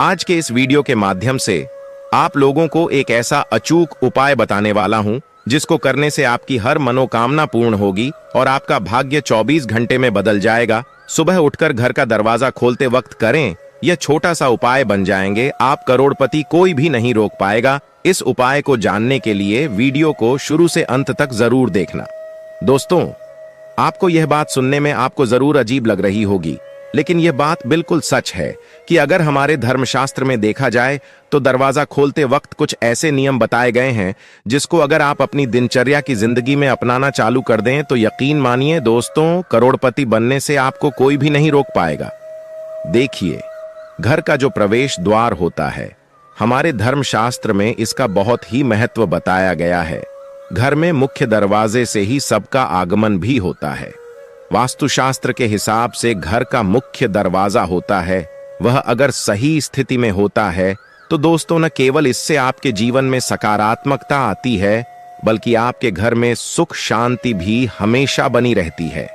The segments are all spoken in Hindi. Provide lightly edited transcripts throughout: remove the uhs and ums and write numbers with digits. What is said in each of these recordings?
आज के इस वीडियो के माध्यम से आप लोगों को एक ऐसा अचूक उपाय बताने वाला हूं जिसको करने से आपकी हर मनोकामना पूर्ण होगी और आपका भाग्य 24 घंटे में बदल जाएगा। सुबह उठकर घर का दरवाजा खोलते वक्त करें, यह छोटा सा उपाय बन जाएंगे आप करोड़पति, कोई भी नहीं रोक पाएगा। इस उपाय को जानने के लिए वीडियो को शुरू से अंत तक जरूर देखना। दोस्तों, आपको यह बात सुनने में आपको जरूर अजीब लग रही होगी, लेकिन यह बात बिल्कुल सच है कि अगर हमारे धर्मशास्त्र में देखा जाए तो दरवाजा खोलते वक्त कुछ ऐसे नियम बताए गए हैं जिसको अगर आप अपनी दिनचर्या की जिंदगी में अपनाना चालू कर दें तो यकीन मानिए दोस्तों, करोड़पति बनने से आपको कोई भी नहीं रोक पाएगा। देखिए, घर का जो प्रवेश द्वार होता है, हमारे धर्मशास्त्र में इसका बहुत ही महत्व बताया गया है। घर में मुख्य दरवाजे से ही सबका आगमन भी होता है। वास्तुशास्त्र के हिसाब से घर का मुख्य दरवाजा होता है, वह अगर सही स्थिति में होता है तो दोस्तों, न केवल इससे आपके जीवन में सकारात्मकता आती है बल्कि आपके घर में सुख शांति भी हमेशा बनी रहती है,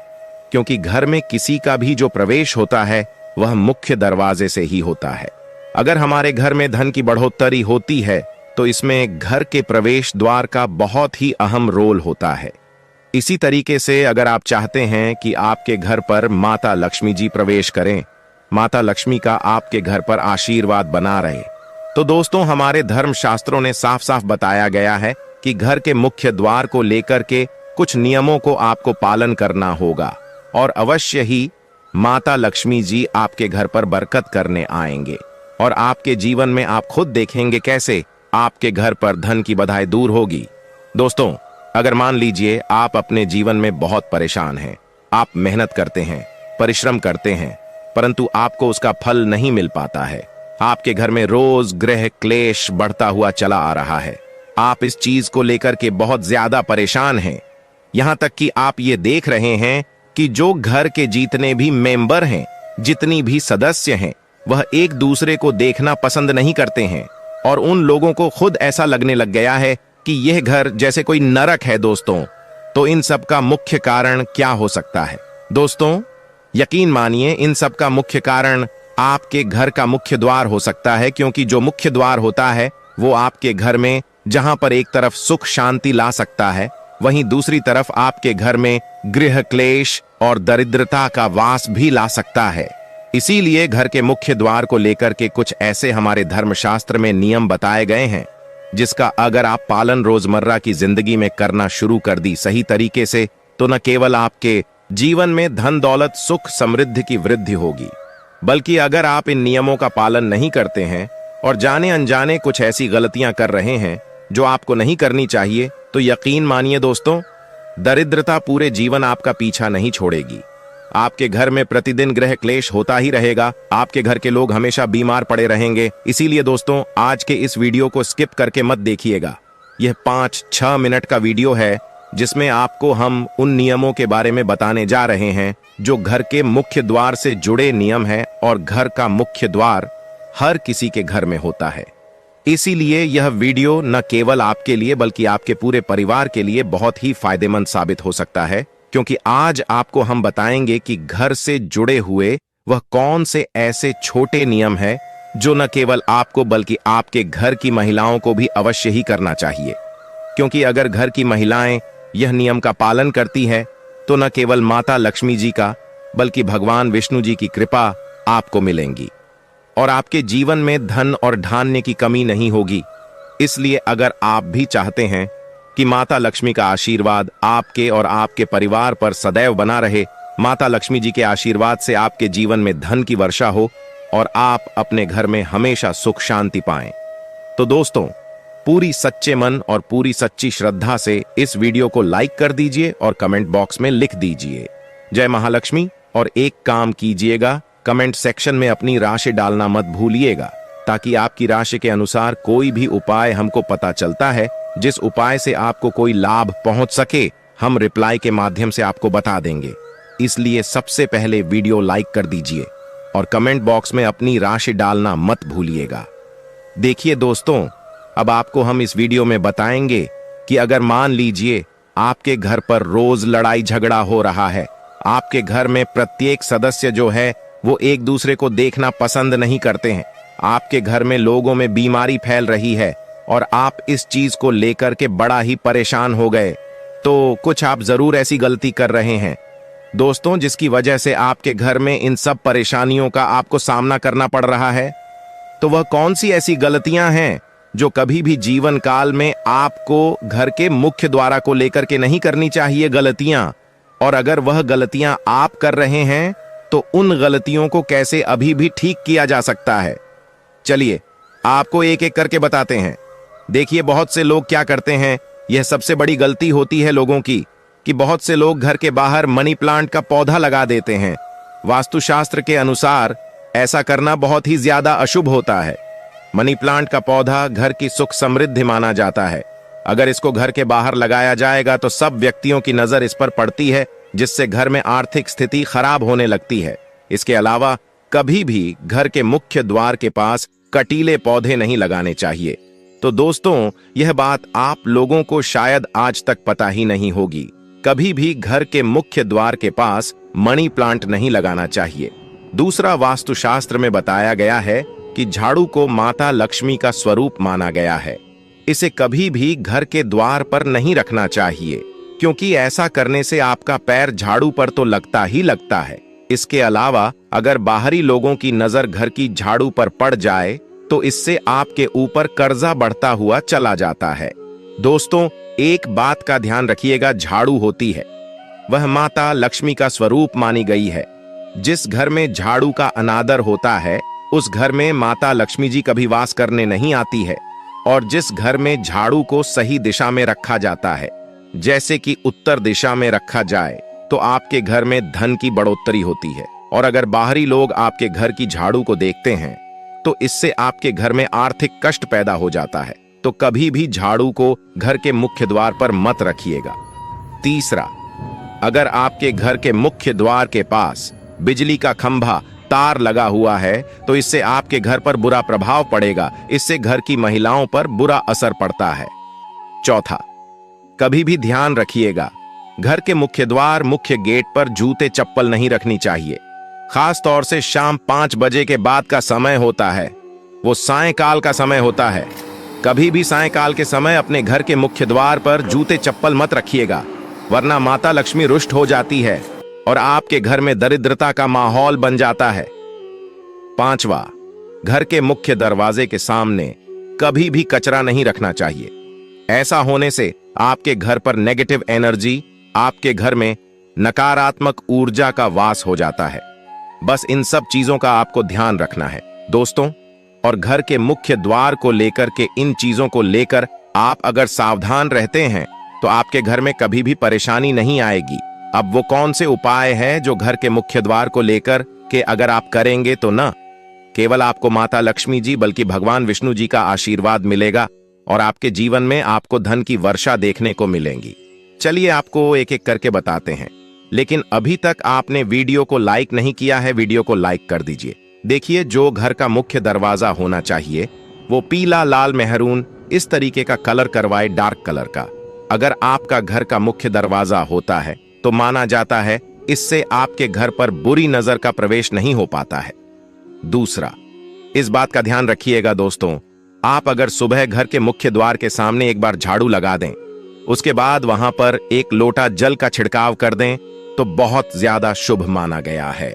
क्योंकि घर में किसी का भी जो प्रवेश होता है वह मुख्य दरवाजे से ही होता है। अगर हमारे घर में धन की बढ़ोतरी होती है तो इसमें घर के प्रवेश द्वार का बहुत ही अहम रोल होता है। इसी तरीके से अगर आप चाहते हैं कि आपके घर पर माता लक्ष्मी जी प्रवेश करें, माता लक्ष्मी का आपके घर पर आशीर्वाद बना रहे, तो दोस्तों, हमारे धर्म शास्त्रों ने साफ साफ बताया गया है कि घर के मुख्य द्वार को लेकर के कुछ नियमों को आपको पालन करना होगा और अवश्य ही माता लक्ष्मी जी आपके घर पर बरकत करने आएंगे और आपके जीवन में आप खुद देखेंगे कैसे आपके घर पर धन की बधाई दूर होगी। दोस्तों, अगर मान लीजिए आप अपने जीवन में बहुत परेशान हैं, आप मेहनत करते हैं, परिश्रम करते हैं, परंतु आपको उसका फल नहीं मिल पाता है, आपके घर में रोज गृह क्लेश बढ़ता हुआ चला आ रहा है, आप इस चीज को लेकर के बहुत ज्यादा परेशान हैं, यहां तक कि आप ये देख रहे हैं कि जो घर के जितने भी मेंबर हैं, जितनी भी सदस्य हैं, वह एक दूसरे को देखना पसंद नहीं करते हैं और उन लोगों को खुद ऐसा लगने लग गया है कि यह घर जैसे कोई नरक है। दोस्तों, तो इन सब का मुख्य कारण क्या हो सकता है? दोस्तों, यकीन मानिए इन सब का मुख्य कारण आपके घर का मुख्य द्वार हो सकता है, क्योंकि जो मुख्य द्वार होता है वो आपके घर में जहां पर एक तरफ सुख शांति ला सकता है, वहीं दूसरी तरफ आपके घर में गृह क्लेश और दरिद्रता का वास भी ला सकता है। इसीलिए घर के मुख्य द्वार को लेकर के कुछ ऐसे हमारे धर्मशास्त्र में नियम बताए गए हैं जिसका अगर आप पालन रोजमर्रा की जिंदगी में करना शुरू कर दी सही तरीके से, तो न केवल आपके जीवन में धन दौलत सुख समृद्धि की वृद्धि होगी, बल्कि अगर आप इन नियमों का पालन नहीं करते हैं और जाने अनजाने कुछ ऐसी गलतियां कर रहे हैं जो आपको नहीं करनी चाहिए, तो यकीन मानिए दोस्तों, दरिद्रता पूरे जीवन आपका पीछा नहीं छोड़ेगी। आपके घर में प्रतिदिन गृह क्लेश होता ही रहेगा, आपके घर के लोग हमेशा बीमार पड़े रहेंगे। इसीलिए दोस्तों, आज के इस वीडियो को स्किप करके मत देखिएगा। यह 5-6 मिनट का वीडियो है जिसमें आपको हम उन नियमों के बारे में बताने जा रहे हैं जो घर के मुख्य द्वार से जुड़े नियम हैं और घर का मुख्य द्वार हर किसी के घर में होता है। इसीलिए यह वीडियो न केवल आपके लिए बल्कि आपके पूरे परिवार के लिए बहुत ही फायदेमंद साबित हो सकता है, क्योंकि आज आपको हम बताएंगे कि घर से जुड़े हुए वह कौन से ऐसे छोटे नियम हैं जो न केवल आपको बल्कि आपके घर की महिलाओं को भी अवश्य ही करना चाहिए। क्योंकि अगर घर की महिलाएं यह नियम का पालन करती हैं तो न केवल माता लक्ष्मी जी का बल्कि भगवान विष्णु जी की कृपा आपको मिलेंगी और आपके जीवन में धन और धान्य की कमी नहीं होगी। इसलिए अगर आप भी चाहते हैं कि माता लक्ष्मी का आशीर्वाद आपके और आपके परिवार पर सदैव बना रहे, माता लक्ष्मी जी के आशीर्वाद से आपके जीवन में धन की वर्षा हो और आप अपने घर में हमेशा सुख शांति पाएं, तो दोस्तों, पूरी सच्चे मन और पूरी सच्ची श्रद्धा से इस वीडियो को लाइक कर दीजिए और कमेंट बॉक्स में लिख दीजिए जय महालक्ष्मी। और एक काम कीजिएगा, कमेंट सेक्शन में अपनी राशि डालना मत भूलिएगा, ताकि आपकी राशि के अनुसार कोई भी उपाय हमको पता चलता है, जिस उपाय से आपको कोई लाभ पहुंच सके, हम रिप्लाई के माध्यम से आपको बता देंगे। इसलिए सबसे पहले वीडियो लाइक कर दीजिए और कमेंट बॉक्स में अपनी राशि डालना मत भूलिएगा। देखिए दोस्तों, अब आपको हम इस वीडियो में बताएंगे कि अगर मान लीजिए आपके घर पर रोज लड़ाई झगड़ा हो रहा है, आपके घर में प्रत्येक सदस्य जो है वो एक दूसरे को देखना पसंद नहीं करते हैं, आपके घर में लोगों में बीमारी फैल रही है और आप इस चीज को लेकर के बड़ा ही परेशान हो गए, तो कुछ आप जरूर ऐसी गलती कर रहे हैं दोस्तों, जिसकी वजह से आपके घर में इन सब परेशानियों का आपको सामना करना पड़ रहा है। तो वह कौन सी ऐसी गलतियां हैं जो कभी भी जीवन काल में आपको घर के मुख्य द्वार को लेकर के नहीं करनी चाहिए गलतियां, और अगर वह गलतियां आप कर रहे हैं तो उन गलतियों को कैसे अभी भी ठीक किया जा सकता है। चलिए आपको एक एक करके बताते हैं। देखिए, बहुत से लोग क्या करते हैं, यह सबसे बड़ी गलती होती है लोगों की, कि बहुत से लोग घर के बाहर मनी प्लांट का पौधा लगा देते हैं। वास्तुशास्त्र के अनुसार ऐसा करना बहुत ही ज्यादा अशुभ होता है। मनी प्लांट का पौधा घर की सुख समृद्धि माना जाता है। अगर इसको घर के बाहर लगाया जाएगा तो सब व्यक्तियों की नजर इस पर पड़ती है, जिससे घर में आर्थिक स्थिति खराब होने लगती है। इसके अलावा कभी भी घर के मुख्य द्वार के पास कटीले पौधे नहीं लगाने चाहिए। तो दोस्तों, यह बात आप लोगों को शायद आज तक पता ही नहीं होगी। कभी भी घर के मुख्य द्वार के पास मनी प्लांट नहीं लगाना चाहिए। दूसरा, वास्तुशास्त्र में बताया गया है कि झाड़ू को माता लक्ष्मी का स्वरूप माना गया है। इसे कभी भी घर के द्वार पर नहीं रखना चाहिए, क्योंकि ऐसा करने से आपका पैर झाड़ू पर तो लगता ही लगता है। इसके अलावा अगर बाहरी लोगों की नजर घर की झाड़ू पर पड़ जाए तो इससे आपके ऊपर कर्जा बढ़ता हुआ चला जाता है। दोस्तों, एक बात का ध्यान रखिएगा, झाड़ू होती है वह माता लक्ष्मी का स्वरूप मानी गई है। जिस घर में झाड़ू का अनादर होता है उस घर में माता लक्ष्मी जी कभी वास करने नहीं आती है। और जिस घर में झाड़ू को सही दिशा में रखा जाता है, जैसे कि उत्तर दिशा में रखा जाए, तो आपके घर में धन की बढ़ोतरी होती है। और अगर बाहरी लोग आपके घर की झाड़ू को देखते हैं तो इससे आपके घर में आर्थिक कष्ट पैदा हो जाता है। तो कभी भी झाड़ू को घर के मुख्य द्वार पर मत रखिएगा। तीसरा, अगर आपके घर के मुख्य द्वार के पास बिजली का खंभा तार लगा हुआ है तो इससे आपके घर पर बुरा प्रभाव पड़ेगा। इससे घर की महिलाओं पर बुरा असर पड़ता है। चौथा, कभी भी ध्यान रखिएगा, घर के मुख्य द्वार मुख्य गेट पर जूते चप्पल नहीं रखनी चाहिए। खास तौर से शाम 5 बजे के बाद का समय होता है, वो सायंकाल का समय होता है। कभी भी सायंकाल के समय अपने घर के मुख्य द्वार पर जूते चप्पल मत रखिएगा, वरना माता लक्ष्मी रुष्ट हो जाती है और आपके घर में दरिद्रता का माहौल बन जाता है। पांचवा, घर के मुख्य दरवाजे के सामने कभी भी कचरा नहीं रखना चाहिए। ऐसा होने से आपके घर पर नेगेटिव एनर्जी, आपके घर में नकारात्मक ऊर्जा का वास हो जाता है। बस इन सब चीजों का आपको ध्यान रखना है दोस्तों। और घर के मुख्य द्वार को लेकर के, इन चीजों को लेकर आप अगर सावधान रहते हैं तो आपके घर में कभी भी परेशानी नहीं आएगी। अब वो कौन से उपाय हैं जो घर के मुख्य द्वार को लेकर के अगर आप करेंगे तो न केवल आपको माता लक्ष्मी जी बल्कि भगवान विष्णु जी का आशीर्वाद मिलेगा और आपके जीवन में आपको धन की वर्षा देखने को मिलेंगी। चलिए आपको एक एक करके बताते हैं, लेकिन अभी तक आपने वीडियो को लाइक नहीं किया है, वीडियो को लाइक कर दीजिए। देखिए, जो घर का मुख्य दरवाजा होना चाहिए वो पीला, लाल, मेहरून इस तरीके का कलर करवाए, डार्क कलर का। अगर आपका घर का मुख्य दरवाजा होता है तो माना जाता है इससे आपके घर पर बुरी नजर का प्रवेश नहीं हो पाता है। दूसरा, इस बात का ध्यान रखिएगा दोस्तों, आप अगर सुबह घर के मुख्य द्वार के सामने एक बार झाड़ू लगा दें, उसके बाद वहां पर एक लोटा जल का छिड़काव कर दें तो बहुत ज्यादा शुभ माना गया है।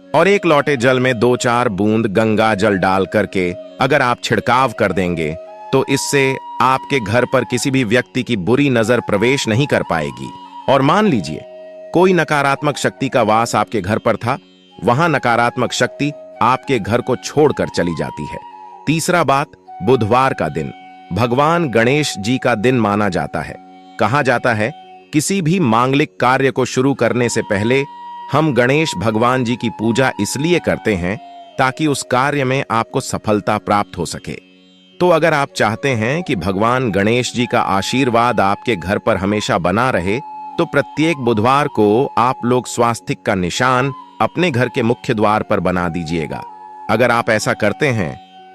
और एक लोटे जल में 2-4 बूंद गंगा जल डाल करके अगर आप छिड़काव कर देंगे तो इससे आपके घर पर किसी भी व्यक्ति की बुरी नजर प्रवेश नहीं कर पाएगी। और मान लीजिए कोई नकारात्मक शक्ति का वास आपके घर पर था, वहां नकारात्मक शक्ति आपके घर को छोड़कर चली जाती है। तीसरा बात, बुधवार का दिन भगवान गणेश जी का दिन माना जाता है। कहा जाता है किसी भी मांगलिक कार्य को शुरू करने से पहले हम गणेश भगवान जी की पूजा इसलिए करते हैं ताकि उस कार्य में आपको सफलता प्राप्त हो सके। तो अगर आप चाहते हैं कि भगवान गणेश जी का आशीर्वाद आपके घर पर हमेशा बना रहे तो प्रत्येक बुधवार को आप लोग स्वास्तिक का निशान अपने घर के मुख्य द्वार पर बना दीजिएगा। अगर आप ऐसा करते हैं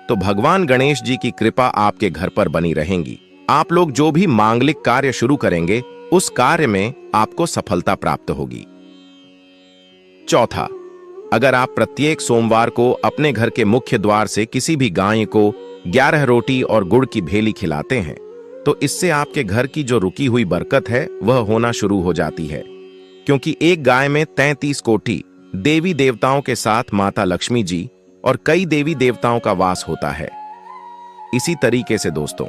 तो भगवान गणेश जी की कृपा आपके घर पर बनी रहेगी। आप लोग जो भी मांगलिक कार्य शुरू करेंगे उस कार्य में आपको सफलता प्राप्त होगी। चौथा, अगर आप प्रत्येक सोमवार को अपने घर के मुख्य द्वार से किसी भी गाय को 11 रोटी और गुड़ की भेली खिलाते हैं तो इससे आपके घर की जो रुकी हुई बरकत है वह होना शुरू हो जाती है, क्योंकि एक गाय में 33 कोटि देवी देवताओं के साथ माता लक्ष्मी जी और कई देवी देवताओं का वास होता है। इसी तरीके से दोस्तों,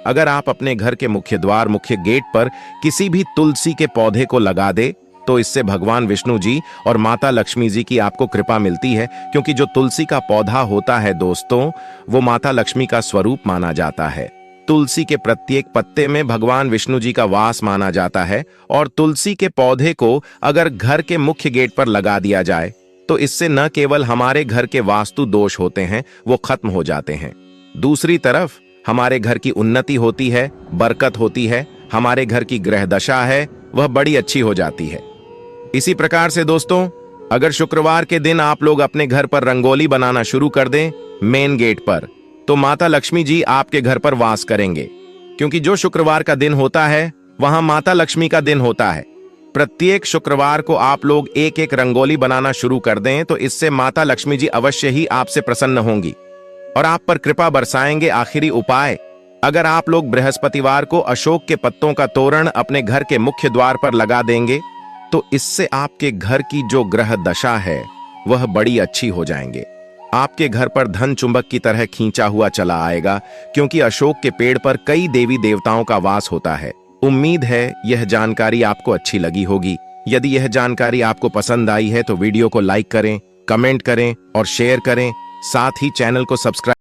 अगर आप अपने घर के मुख्य द्वार मुख्य गेट पर किसी भी तुलसी के पौधे को लगा दे तो इससे भगवान विष्णु जी और माता लक्ष्मी जी की आपको कृपा मिलती है, क्योंकि जो तुलसी का पौधा होता है दोस्तों, वो माता लक्ष्मी का स्वरूप माना जाता है। तुलसी के प्रत्येक पत्ते में भगवान विष्णु जी का वास माना जाता है और तुलसी के पौधे को अगर घर के मुख्य गेट पर लगा दिया जाए तो इससे न केवल हमारे घर के वास्तु दोष होते हैं, वो खत्म हो जाते हैं। दूसरी तरफ हमारे घर की उन्नति होती है, बरकत होती है, हमारे घर की ग्रह दशा है वह बड़ी अच्छी हो जाती है। इसी प्रकार से दोस्तों, अगर शुक्रवार के दिन आप लोग अपने घर पर रंगोली बनाना शुरू कर दें मेन गेट पर, तो माता लक्ष्मी जी आपके घर पर वास करेंगे, क्योंकि जो शुक्रवार का दिन होता है वहां माता लक्ष्मी का दिन होता है। प्रत्येक शुक्रवार को आप लोग एक एक रंगोली बनाना शुरू कर दें तो इससे माता लक्ष्मी जी अवश्य ही आपसे प्रसन्न होंगी और आप पर कृपा बरसाएंगे। आखिरी उपाय, अगर आप लोग बृहस्पतिवार को अशोक के पत्तों का तोरण अपने घर के मुख्य द्वार पर लगा देंगे तो इससे आपके घर की जो ग्रह दशा है वह बड़ी अच्छी हो जाएंगे। आपके घर पर धन चुंबक की तरह खींचा हुआ चला आएगा, क्योंकि अशोक के पेड़ पर कई देवी देवताओं का वास होता है। उम्मीद है यह जानकारी आपको अच्छी लगी होगी। यदि यह जानकारी आपको पसंद आई है तो वीडियो को लाइक करें, कमेंट करें और शेयर करें। साथ ही चैनल को सब्सक्राइब